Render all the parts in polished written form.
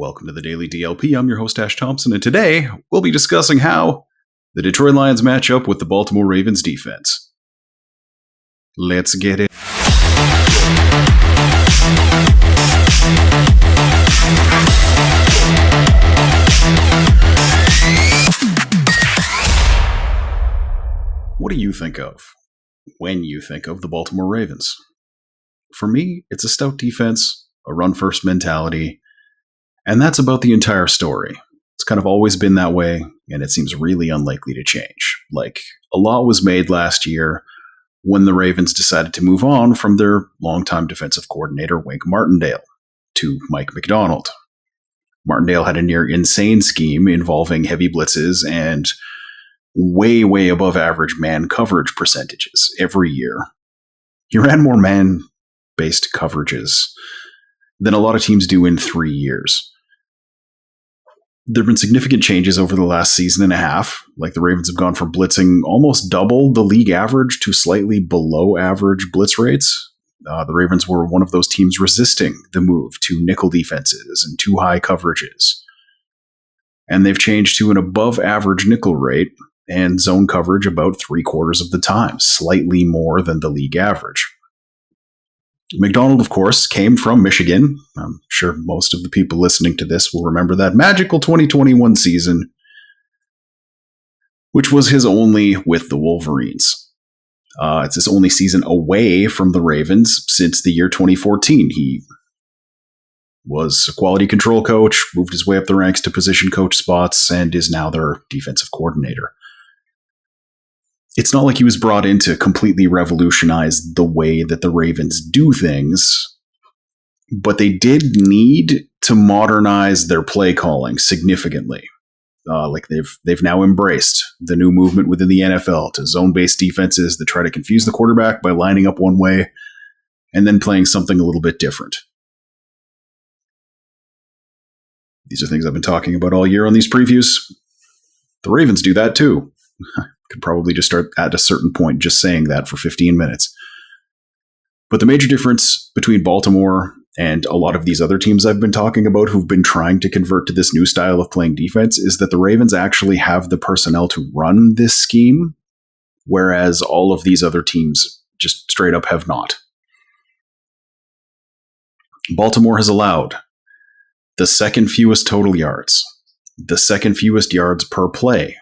Welcome to the Daily DLP. I'm your host, Ash Thompson, and today we'll be discussing how the Detroit Lions match up with the Baltimore Ravens defense. Let's get it. What do you think of when you think of the Baltimore Ravens? For me, it's a stout defense, a run-first mentality, and that's about the entire story. It's kind of always been that way, and it seems really unlikely to change. Like, a lot was made last year when the Ravens decided to move on from their longtime defensive coordinator, Wink Martindale, to Mike Macdonald. Martindale had a near insane scheme involving heavy blitzes and way above average man coverage percentages every year. He ran more man-based coverages than a lot of teams do in 3 years. There have been significant changes over the last season and a half. Like, the Ravens have gone from blitzing almost double the league average to slightly below average blitz rates. The Ravens were one of those teams resisting the move to nickel defenses and too high coverages. And they've changed to an above average nickel rate and zone coverage about 3/4 of the time, slightly more than the league average. Macdonald, of course, came from Michigan. I'm sure most of the people listening to this will remember that magical 2021 season, which was his only with the Wolverines. It's his only season away from the Ravens since the year 2014. He was a quality control coach, moved his way up the ranks to position coach spots, and is now their defensive coordinator. It's not like he was brought in to completely revolutionize the way that the Ravens do things, but they did need to modernize their play calling significantly. They've now embraced the new movement within the NFL to zone-based defenses that try to confuse the quarterback by lining up one way and then playing something a little bit different. These are things I've been talking about all year on these previews. The Ravens do that too. Could probably just start at a certain point just saying that for 15 minutes. But the major difference between Baltimore and a lot of these other teams I've been talking about who've been trying to convert to this new style of playing defense is that the Ravens actually have the personnel to run this scheme, whereas all of these other teams just straight up have not. Baltimore has allowed the second fewest total yards, the second fewest yards per play,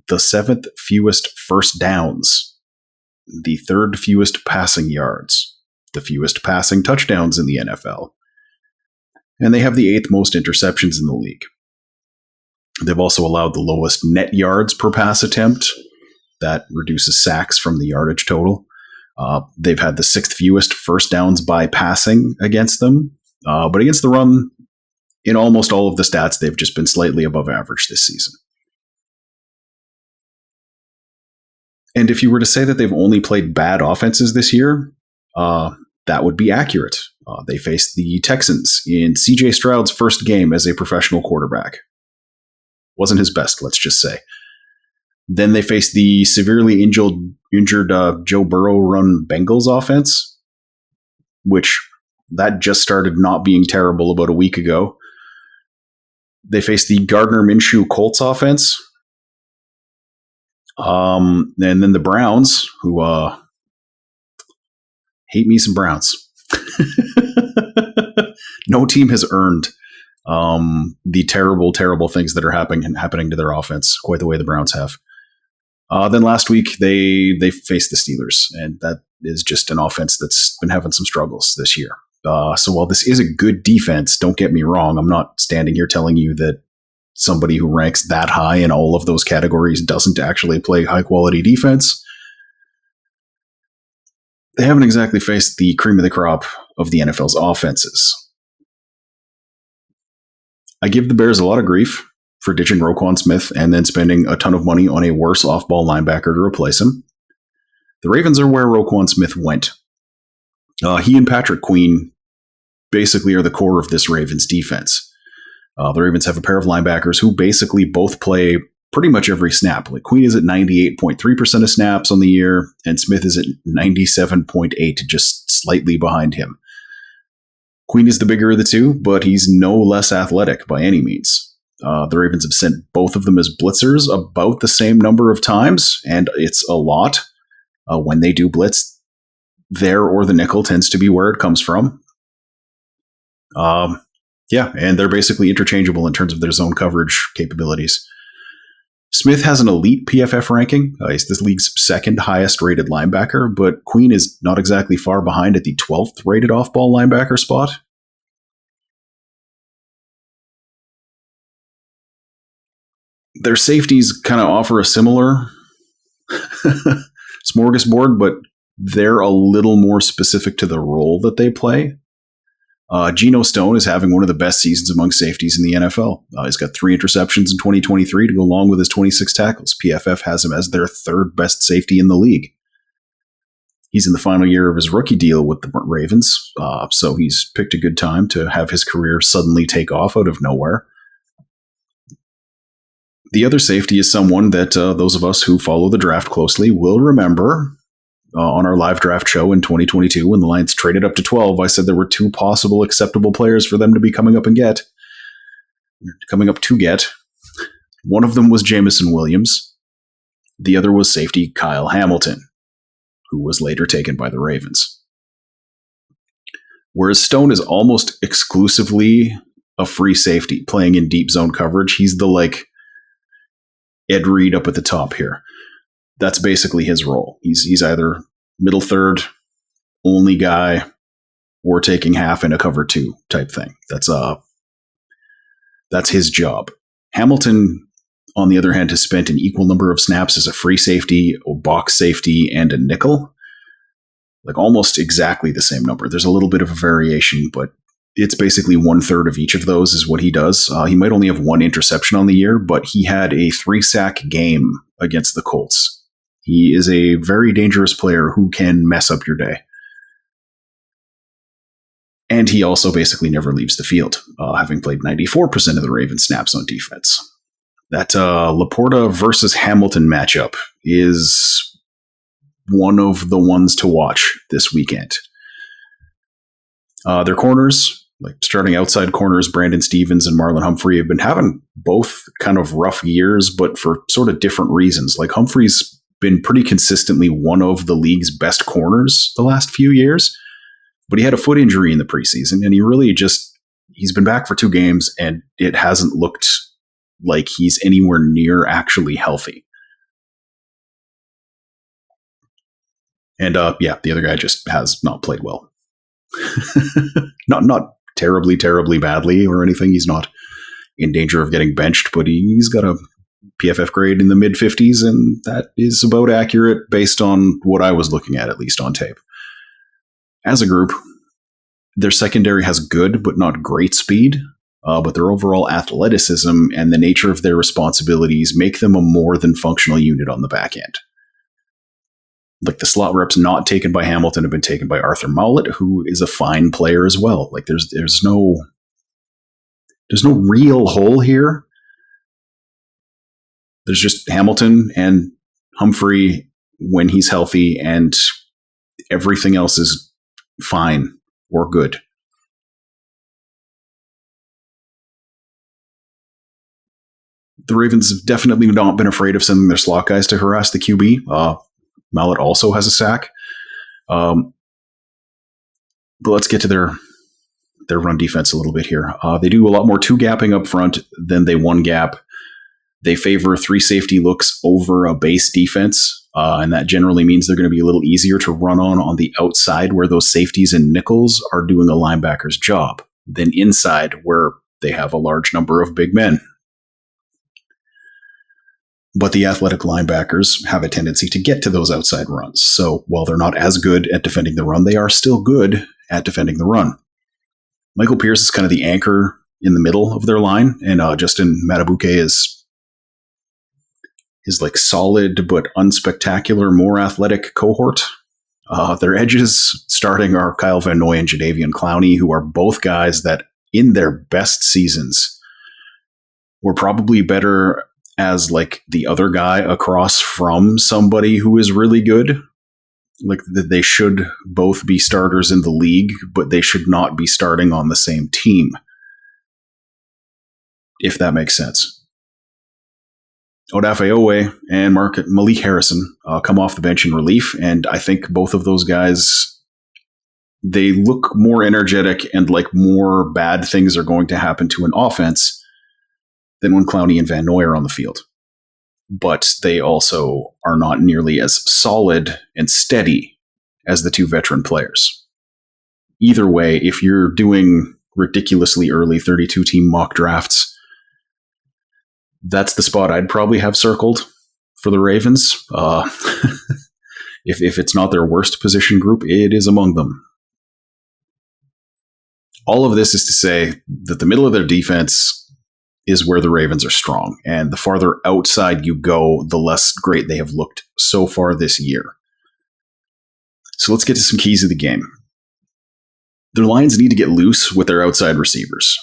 the 7th fewest first downs, the 3rd fewest passing yards, the fewest passing touchdowns in the NFL, and they have the 8th most interceptions in the league. They've also allowed the lowest net yards per pass attempt. That reduces sacks from the yardage total. They've had the 6th fewest first downs by passing against them, but against the run, in almost all of the stats, they've just been slightly above average this season. And if you were to say that they've only played bad offenses this year, that would be accurate. They faced the Texans in C.J. Stroud's first game as a professional quarterback. Wasn't his best, let's just say. Then they faced the severely injured Joe Burrow-run Bengals offense, which that just started not being terrible about a week ago. They faced the Gardner Minshew Colts offense. And then the Browns, who hate me some Browns. No team has earned the terrible things that are happening to their offense quite the way the Browns have. Then last week they faced the Steelers, and that is just an offense that's been having some struggles this year. So while this is a good defense, don't get me wrong, I'm not standing here telling you that somebody who ranks that high in all of those categories doesn't actually play high-quality defense. They haven't exactly faced the cream of the crop of the NFL's offenses. I give the Bears a lot of grief for ditching Roquan Smith and then spending a ton of money on a worse off-ball linebacker to replace him. The Ravens are where Roquan Smith went. He and Patrick Queen basically are the core of this Ravens defense. The Ravens have a pair of linebackers who basically both play pretty much every snap. Like, Queen is at 98.3% of snaps on the year, and Smith is at 97.8%, just slightly behind him. Queen is the bigger of the two, but he's no less athletic by any means. The Ravens have sent both of them as blitzers about the same number of times, and it's a lot. When they do blitz, there or the nickel tends to be where it comes from. And they're basically interchangeable in terms of their zone coverage capabilities. Smith has an elite PFF ranking. He's this league's second highest rated linebacker, but Queen is not exactly far behind at the 12th rated off-ball linebacker spot. Their safeties kind of offer a similar smorgasbord, but they're a little more specific to the role that they play. Geno Stone is having one of the best seasons among safeties in the NFL. He's got 3 interceptions in 2023 to go along with his 26 tackles. PFF has him as their third best safety in the league. He's in the final year of his rookie deal with the Ravens, so he's picked a good time to have his career suddenly take off out of nowhere. The other safety is someone that those of us who follow the draft closely will remember. On our live draft show in 2022, when the Lions traded up to 12, I said there were 2 possible acceptable players for them to be coming up to get. One of them was Jamison Williams. The other was safety Kyle Hamilton, who was later taken by the Ravens. Whereas Stone is almost exclusively a free safety playing in deep zone coverage. He's the Ed Reed up at the top here. That's basically his role. He's either middle third, only guy, or taking half in a cover 2 type thing. That's his job. Hamilton, on the other hand, has spent an equal number of snaps as a free safety, a box safety, and a nickel. Almost exactly the same number. There's a little bit of a variation, but it's basically 1/3 of each of those is what he does. He might only have 1 interception on the year, but he had a 3-sack game against the Colts. He is a very dangerous player who can mess up your day. And he also basically never leaves the field, having played 94% of the Ravens snaps on defense. That Laporta versus Hamilton matchup is one of the ones to watch this weekend. Their corners, starting outside corners, Brandon Stevens and Marlon Humphrey, have been having both kind of rough years, but for sort of different reasons. Humphrey's been pretty consistently one of the league's best corners the last few years, but he had a foot injury in the preseason, and he's been back for 2 games, and it hasn't looked like he's anywhere near actually healthy. And the other guy just has not played well. not terribly, terribly badly or anything. He's not in danger of getting benched, but he's got a PFF grade in the mid-50s, and that is about accurate based on what I was looking at least on tape. As a group, their secondary has good but not great speed, but their overall athleticism and the nature of their responsibilities make them a more than functional unit on the back end. The slot reps not taken by Hamilton have been taken by Arthur Mowlett, who is a fine player as well. There's no real hole here. There's just Hamilton and Humphrey when he's healthy, and everything else is fine or good. The Ravens have definitely not been afraid of sending their slot guys to harass the QB. Mallett also has a sack. But let's get to their run defense a little bit here. They do a lot more 2-gapping up front than they 1-gap. They favor 3 safety looks over a base defense, and that generally means they're going to be a little easier to run on the outside where those safeties and nickels are doing a linebacker's job than inside where they have a large number of big men. But the athletic linebackers have a tendency to get to those outside runs. So while they're not as good at defending the run, they are still good at defending the run. Michael Pierce is kind of the anchor in the middle of their line, and Justin Matabuke is solid but unspectacular, more athletic cohort. Their edges starting are Kyle Van Noy and Jadeveon Clowney, who are both guys that in their best seasons were probably better as the other guy across from somebody who is really good Like they should both be starters in the league, but they should not be starting on the same team, if that makes sense. Odafe Owe and Malik Harrison come off the bench in relief, and I think both of those guys, they look more energetic and like more bad things are going to happen to an offense than when Clowney and Van Noy are on the field. But they also are not nearly as solid and steady as the two veteran players. Either way, if you're doing ridiculously early 32-team mock drafts, that's the spot I'd probably have circled for the Ravens. If it's not their worst position group, it is among them. All of this is to say that the middle of their defense is where the Ravens are strong. And the farther outside you go, the less great they have looked so far this year. So let's get to some keys of the game. Their lines need to get loose with their outside receivers.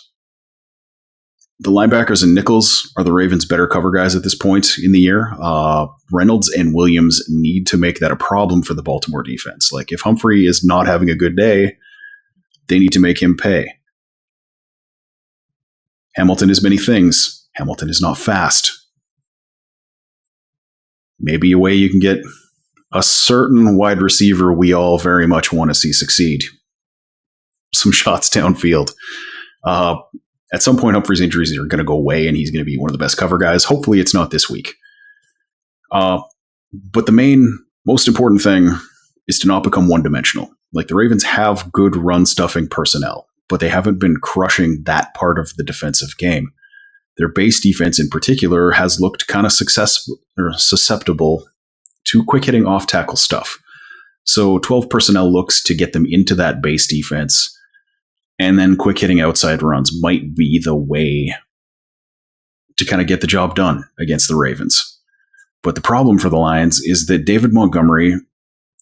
The linebackers and nickels are the Ravens' better cover guys at this point in the year. Reynolds and Williams need to make that a problem for the Baltimore defense. Like, if Humphrey is not having a good day, they need to make him pay. Hamilton is many things. Hamilton is not fast. Maybe a way you can get a certain wide receiver we all very much want to see succeed. Some shots downfield. At some point, Humphrey's injuries are going to go away, and he's going to be one of the best cover guys. Hopefully it's not this week. But the most important thing is to not become one-dimensional. Like, the Ravens have good run-stuffing personnel, but they haven't been crushing that part of the defensive game. Their base defense in particular has looked kind of susceptible to quick-hitting off-tackle stuff. So 12 personnel looks to get them into that base defense, and then quick-hitting outside runs might be the way to kind of get the job done against the Ravens. But the problem for the Lions is that David Montgomery,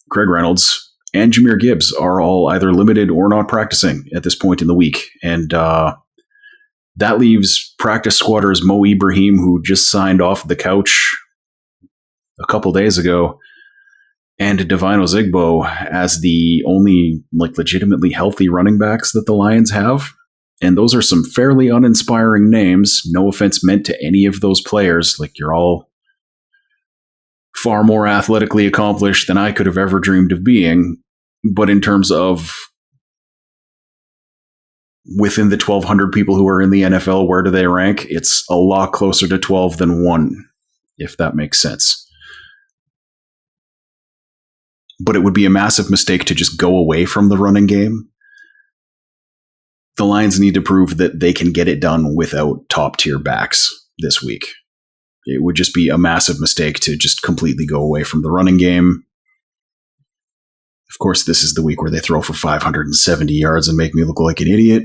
Craig Reynolds, and Jahmyr Gibbs are all either limited or not practicing at this point in the week. And that leaves practice squatters Mo Ibrahim, who just signed off the couch a couple days ago, and Devine Ozigbo as the only legitimately healthy running backs that the Lions have. And those are some fairly uninspiring names. No offense meant to any of those players. You're all far more athletically accomplished than I could have ever dreamed of being. But in terms of within the 1,200 people who are in the NFL, where do they rank? It's a lot closer to 12 than 1, if that makes sense. But it would be a massive mistake to just go away from the running game. The Lions need to prove that they can get it done without top-tier backs this week. It would just be a massive mistake to just completely go away from the running game. Of course, this is the week where they throw for 570 yards and make me look like an idiot.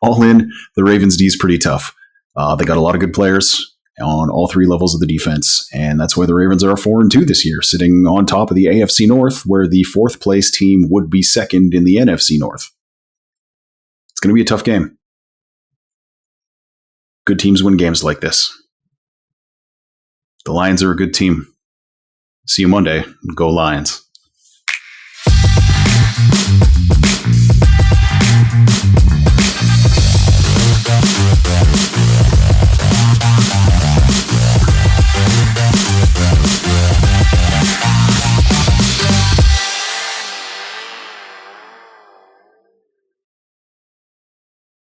All in, the Ravens' D is pretty tough. They got a lot of good players on all three levels of the defense, and that's why the Ravens are 4-2 this year, sitting on top of the AFC North, where the fourth-place team would be second in the NFC North. It's going to be a tough game. Good teams win games like this. The Lions are a good team. See you Monday. Go Lions.